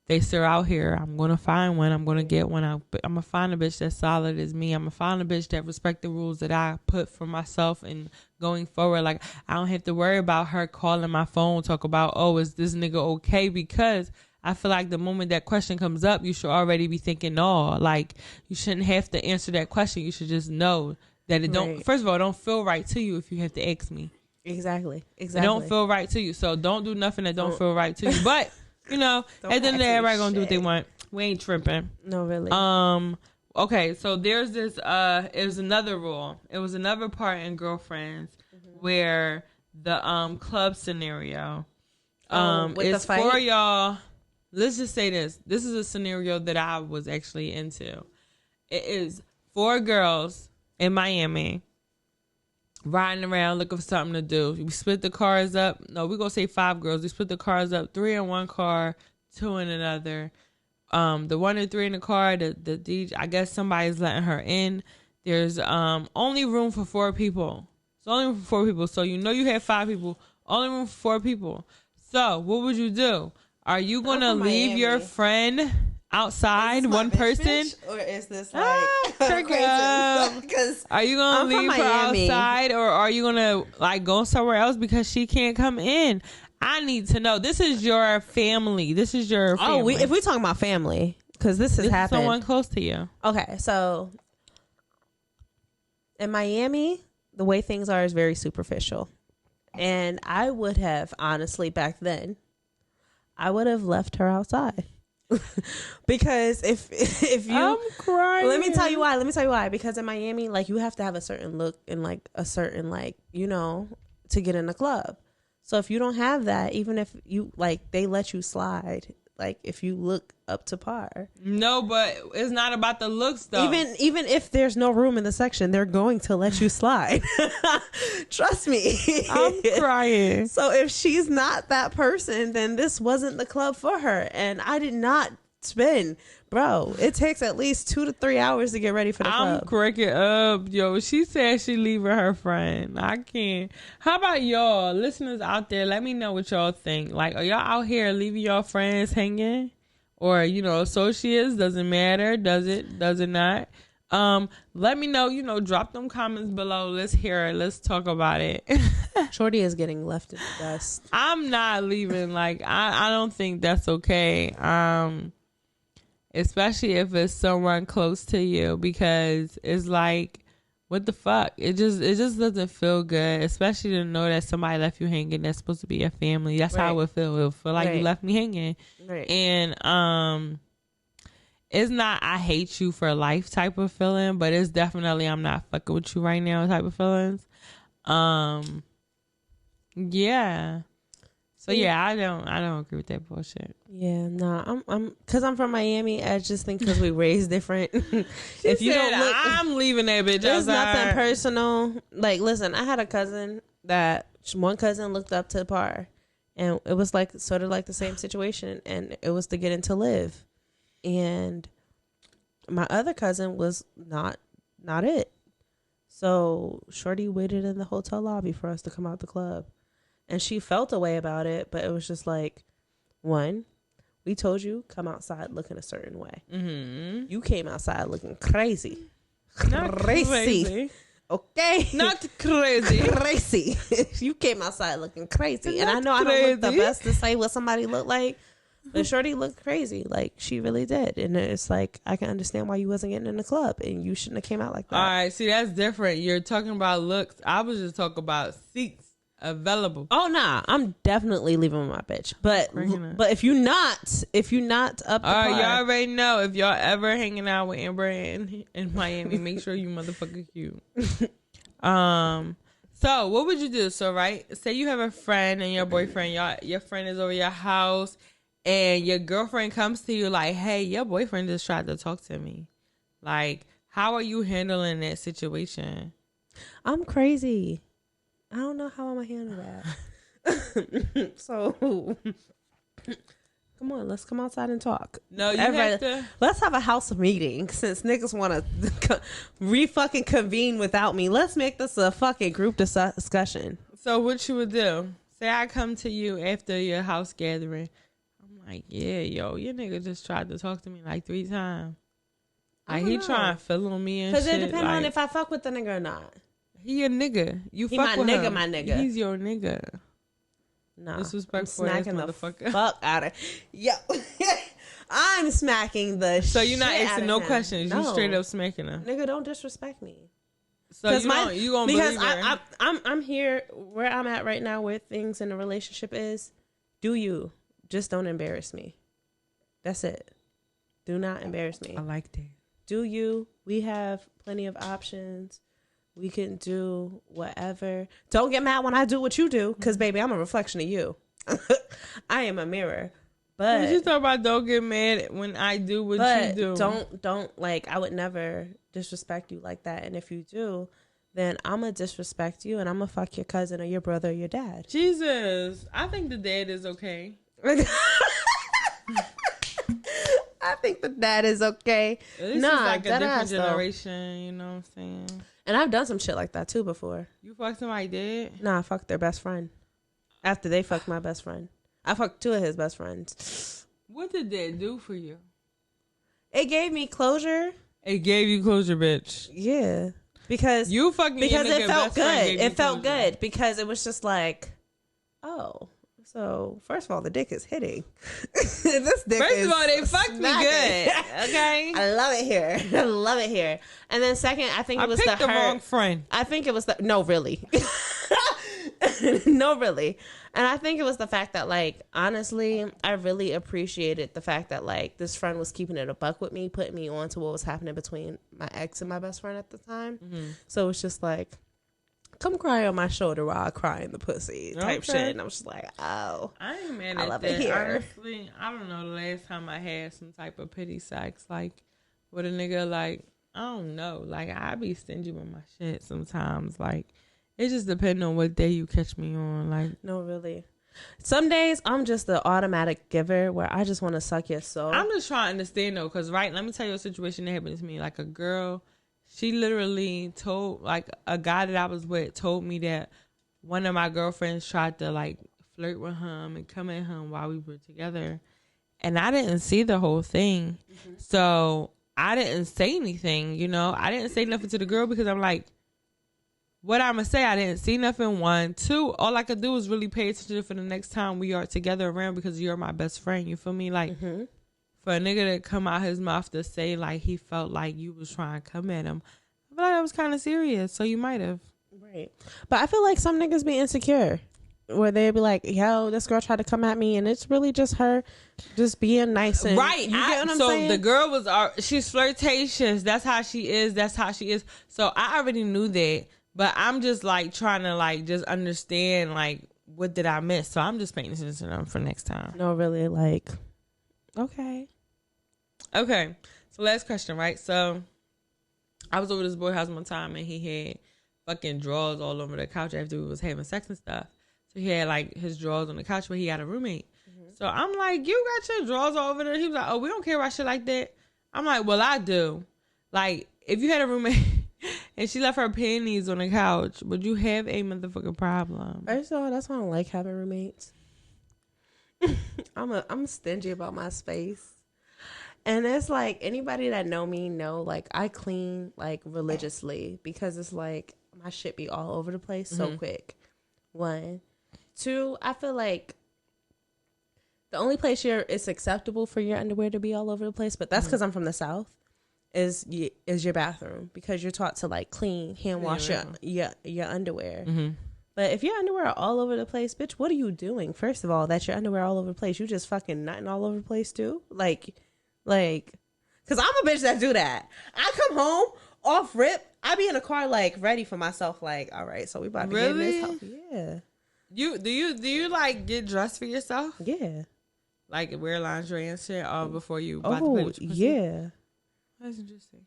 they still out here, I'm going to find one. I'm going to get one. I'm going to find a bitch that's solid as me. I'm going to find a bitch that respect the rules that I put for myself and going forward. Like, I don't have to worry about her calling my phone, talk about, oh, is this nigga okay? Because I feel like the moment that question comes up, you should already be thinking, no, like, you shouldn't have to answer that question. You should just know that it don't, first of all, it don't feel right to you if you have to ask me. Exactly. It don't feel right to you. So don't do nothing that don't feel right to you. But, at the end of the day, everybody gonna do what they want. We ain't tripping. No, really. Okay, so there's this, it was another rule. It was another part in Girlfriends where the club scenario is for y'all. Let's just say this. This is a scenario that I was actually into. It is 4 girls in Miami riding around looking for something to do. We split the cars up. No, we're going to say 5 girls. We split the cars up, 3 in one car, 2 in another. The 1 and 3 in the car, the DJ, I guess somebody's letting her in. There's only room for 4 people. It's only room for 4 people. So you have 5 people. Only room for 4 people. So what would you do? Are you going to leave your friend outside, one person? Or is this like because are you gonna leave her outside, or are you gonna like go somewhere else because she can't come in? I need to know. This is your family. This is your family. If we talking about family, because this has happened. Someone close to you. Okay, so in Miami, the way things are is very superficial. And I would have, honestly, back then, I would have left her outside. Because if you... I'm crying. Let me tell you why. Because in Miami, like, you have to have a certain look and, like, a certain, like, you know, to get in the club. So if you don't have that, even if you, like, they let you slide, like, if you look up to par. No, but it's not about the looks, though. Even if there's no room in the section, they're going to let you slide. Trust me. I'm crying. So if she's not that person, then this wasn't the club for her. And I did not spend... Bro, it takes at least 2 to 3 hours to get ready for the club. I'm cracking up, yo. She said she leaving her friend. I can't. How about y'all, listeners out there? Let me know what y'all think. Like, are y'all out here leaving y'all friends hanging, or you know, associates? Doesn't matter. Does it? Does it not? Let me know. You know, drop them comments below. Let's hear it. Let's talk about it. Shorty is getting left in the dust. I'm not leaving. Like, I don't think that's okay. Especially if it's someone close to you, because it's like, what the fuck? It just doesn't feel good, especially to know that somebody left you hanging that's supposed to be your family. That's how it would feel. It would feel like you left me hanging. Right. And it's not I hate you for life type of feeling, but it's definitely I'm not fucking with you right now type of feelings. Yeah. So yeah, I don't agree with that bullshit. Yeah, nah, I'm because I'm from Miami. I just think because we raised different. If you don't look, I'm leaving that bitch. There's nothing personal. Like, listen, I had a cousin that one cousin looked up to par, and it was like sort of like the same situation, and it was to get into live, and my other cousin was not it. So Shorty waited in the hotel lobby for us to come out the club. And she felt a way about it, but it was just like, one, we told you come outside looking a certain way. Mm-hmm. You came outside looking crazy. Not crazy. Okay? Not crazy. Crazy. You came outside looking crazy. And I know I don't look the best to say what somebody looked like, but Shorty looked crazy. Like, she really did. And it's like, I can understand why you wasn't getting in the club, and you shouldn't have came out like that. All right, see, that's different. You're talking about looks. I was just talking about seats available. Oh nah, I'm definitely leaving with my bitch. But if you not up to all right, par, y'all already know, if y'all ever hanging out with Amber in Miami, make sure you motherfucking cute. So what would you do? So right, say you have a friend and your boyfriend, your friend is over your house, and your girlfriend comes to you like, hey, your boyfriend just tried to talk to me. Like, how are you handling that situation? I'm crazy. I don't know how I'm gonna handle that. So, come on, let's come outside and talk. No, you have to. Let's have a house meeting, since niggas want to fucking convene without me. Let's make this a fucking group discussion. So what you would do? Say I come to you after your house gathering. I'm like, yeah, yo, your nigga just tried to talk to me like 3 times. Like, he trying to fill on me and shit. Because it depends on if I fuck with the nigga or not. He a nigga. You he fuck my with nigga, him. my nigga. He's your nigga. No, disrespectful I'm smacking the fuck out of. Yo, I'm smacking the. So you're not shit asking no questions. You straight up smacking him. Nigga, don't disrespect me. So you gonna because believe her? I'm here where I'm at right now, where things in a relationship is. Do you just don't embarrass me? That's it. Do not embarrass me. I like that. Do you? We have plenty of options. We can do whatever. Don't get mad when I do what you do, because, baby, I'm a reflection of you. I am a mirror. But you talk about don't get mad when I do what you do. Don't like, I would never disrespect you like that. And if you do, then I'm going to disrespect you, and I'm going to fuck your cousin or your brother or your dad. Jesus. I think the dad is okay. I think the dad is okay. This is like a different generation, you know what I'm saying? And I've done some shit like that too before. You fucked somebody dead? Nah, I fucked their best friend. After they fucked my best friend. I fucked 2 of his best friends. What did that do for you? It gave me closure. It gave you closure, bitch. Yeah. Because you fucking because it felt good. It felt closure. good because it was just like, oh, So, first of all, the dick is hitting. This dick First is of all, they fucked me good. Okay. I love it here. I love it here. And then second, I think it was picked the wrong friend. I think it was no, really. No, really. And I think it was the fact that, like, honestly, I really appreciated the fact that, like, this friend was keeping it a buck with me, putting me on to what was happening between my ex and my best friend at the time. Mm-hmm. So it's just like, come cry on my shoulder while I cry in the pussy type shit. And I'm just like, oh, I ain't mad I at love that. it here. Honestly, I don't know the last time I had some type of pity sex, like, with a nigga, like, I don't know. Like, I be stingy with my shit sometimes. Like, it just depends on what day you catch me on. Like, no, really. Some days I'm just the automatic giver where I just want to suck your soul. I'm just trying to understand though, because let me tell you a situation that happened to me. Like, a girl, she literally told, like, a guy that I was with told me that one of my girlfriends tried to, like, flirt with him and come at him while we were together, and I didn't see the whole thing. Mm-hmm. So I didn't say anything. You know, I didn't say nothing to the girl because I'm like, what I'm going to say, I didn't see nothing. 1, 2, all I could do is really pay attention for the next time we are together around because you're my best friend. You feel me? Like, mm-hmm. For a nigga to come out his mouth to say, like, he felt like you was trying to come at him, I feel like that was kind of serious. So you might have. Right. But I feel like some niggas be insecure where they be like, yo, this girl tried to come at me, and it's really just her just being nice. And, right. You get what I'm saying? So the girl was, she's flirtatious. That's how she is. That's how she is. So I already knew that. But I'm just, like, trying to, like, just understand, like, what did I miss? So I'm just paying attention to them for next time. No, really, like, okay. Okay. So last question, right? So I was over this boy's house one time, and he had fucking drawers all over the couch after we was having sex and stuff. So he had, like, his drawers on the couch, but he had a roommate. Mm-hmm. So I'm like, you got your drawers all over there? He was like, oh, we don't care about shit like that. I'm like, well, I do. Like, if you had a roommate and she left her panties on the couch, would you have a motherfucking problem? First of all, that's why I don't like having roommates. I'm stingy about my space. And it's like, anybody that know me know, like, I clean, like, religiously because it's like my shit be all over the place so quick. 1. 2, I feel like the only place it's acceptable for your underwear to be all over the place, but that's because I'm from the South, is your bathroom, because you're taught to, like, clean, hand wash your underwear. Mm-hmm. But if your underwear are all over the place, bitch, what are you doing? First of all, that's your underwear all over the place. You just fucking nutting all over the place too? Like, because I'm a bitch that do that. I come home off rip. I be in the car, like, ready for myself, like, all right, so we about to get in this house. Yeah. Do you like get dressed for yourself? Yeah. Like wear lingerie and shit all before you about to play with your pussy? Yeah. That's interesting.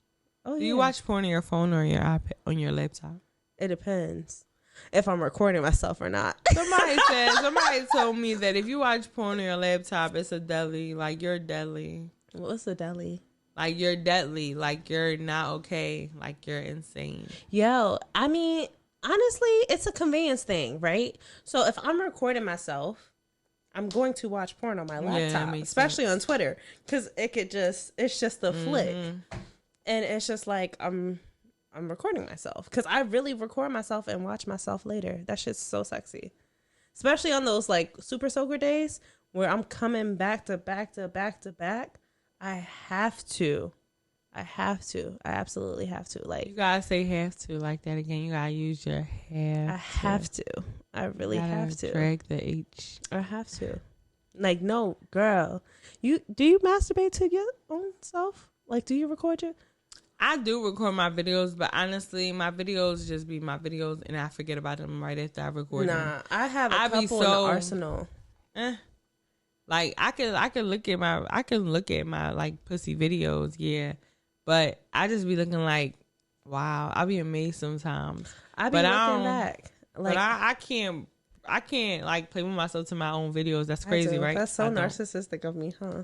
Oh, do you watch porn on your phone or on your iPad, on your laptop? It depends if I'm recording myself or not. Somebody told me that if you watch porn on your laptop, it's a deli. Like, you're deadly. What's a deli? Like, you're deadly. Like, you're not okay. Like, you're insane. Yo, I mean, honestly, it's a convenience thing, right? So if I'm recording myself, I'm going to watch porn on my laptop, especially on Twitter, because it's just a flick. And it's just like, I'm recording myself, because I really record myself and watch myself later. That shit's so sexy. Especially on those, like, super soaker days where I'm coming back to back to back to back. I have to. I absolutely have to. Like, you gotta say have to like that again. You gotta use your have. I have to. I really have to. Drag the H. I have to. Like, no, girl. Do you masturbate to your own self? Like, do you record your? I do record my videos, but honestly, my videos just be my videos, and I forget about them right after I record them. Nah, I have a couple in the arsenal. Like, I can look at my like pussy videos, yeah, but I just be looking like, wow, I be amazed sometimes. I be looking back, like, but I can't like play with myself to my own videos. That's crazy, right? That's so narcissistic of me, huh?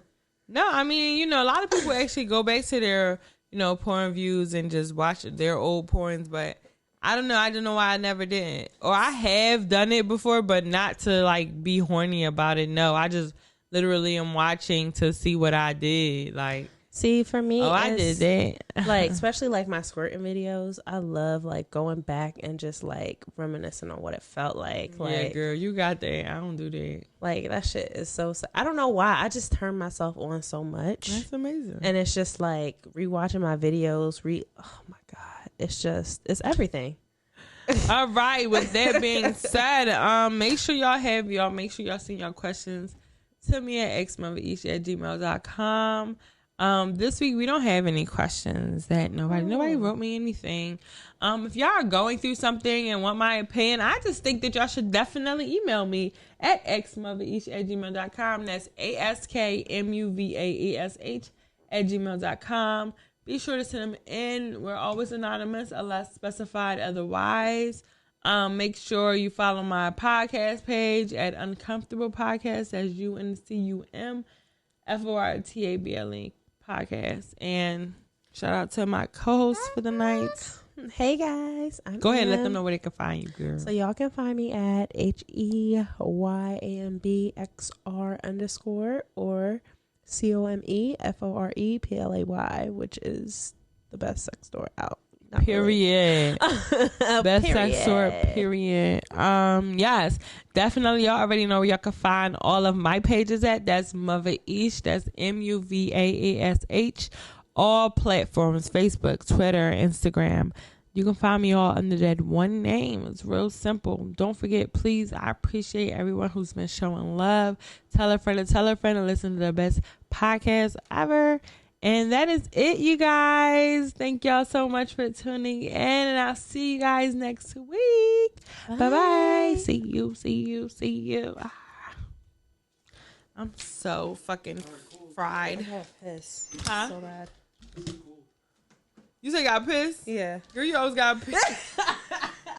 No, I mean, a lot of people actually go back to their, porn views and just watch their old porns, but I don't know. I don't know why I never did. Or I have done it before, but not to, like, be horny about it. No, I just literally am watching to see what I did. Like, See, for me, I did that. Like, especially like my squirting videos, I love like going back and just like reminiscing on what it felt like. Yeah, girl, you got that. I don't do that. Like, that shit is so sad. I don't know why. I just turn myself on so much. That's amazing. And it's just like rewatching my videos. Oh my God. It's everything. All right. With that being said, make sure y'all send y'all questions to me at xmoveesh@gmail.com. This week we don't have any questions that nobody wrote me anything. If y'all are going through something and want my opinion, I just think that y'all should definitely email me at xmoveesh@gmail.com. That's ASKMUVAESH@gmail.com. Be sure to send them in. We're always anonymous unless specified otherwise. Make sure you follow my podcast page at Uncomfortable Podcast. That's UNCUMFORTABLE podcast. And shout out to my co-host for the night. Hey guys, Go ahead and let them know where they can find you, girl. So y'all can find me at HEYAMBXR_ or COMEFOREPLAY, which is the best sex store out. Not Period. Really. Best sex store, period. Yes, definitely. Y'all already know where y'all can find all of my pages at. That's MuvaEsh. That's MUVAESH. All platforms: Facebook, Twitter, Instagram. You can find me all under that one name. It's real simple. Don't forget, please. I appreciate everyone who's been showing love. Tell a friend to listen to the best podcast ever. And that is it, you guys. Thank y'all so much for tuning in. And I'll see you guys next week. Bye-bye. See you. I'm so fucking fried. I have piss. Huh? So bad. You say you got pissed? Yeah. Girl, you always got pissed.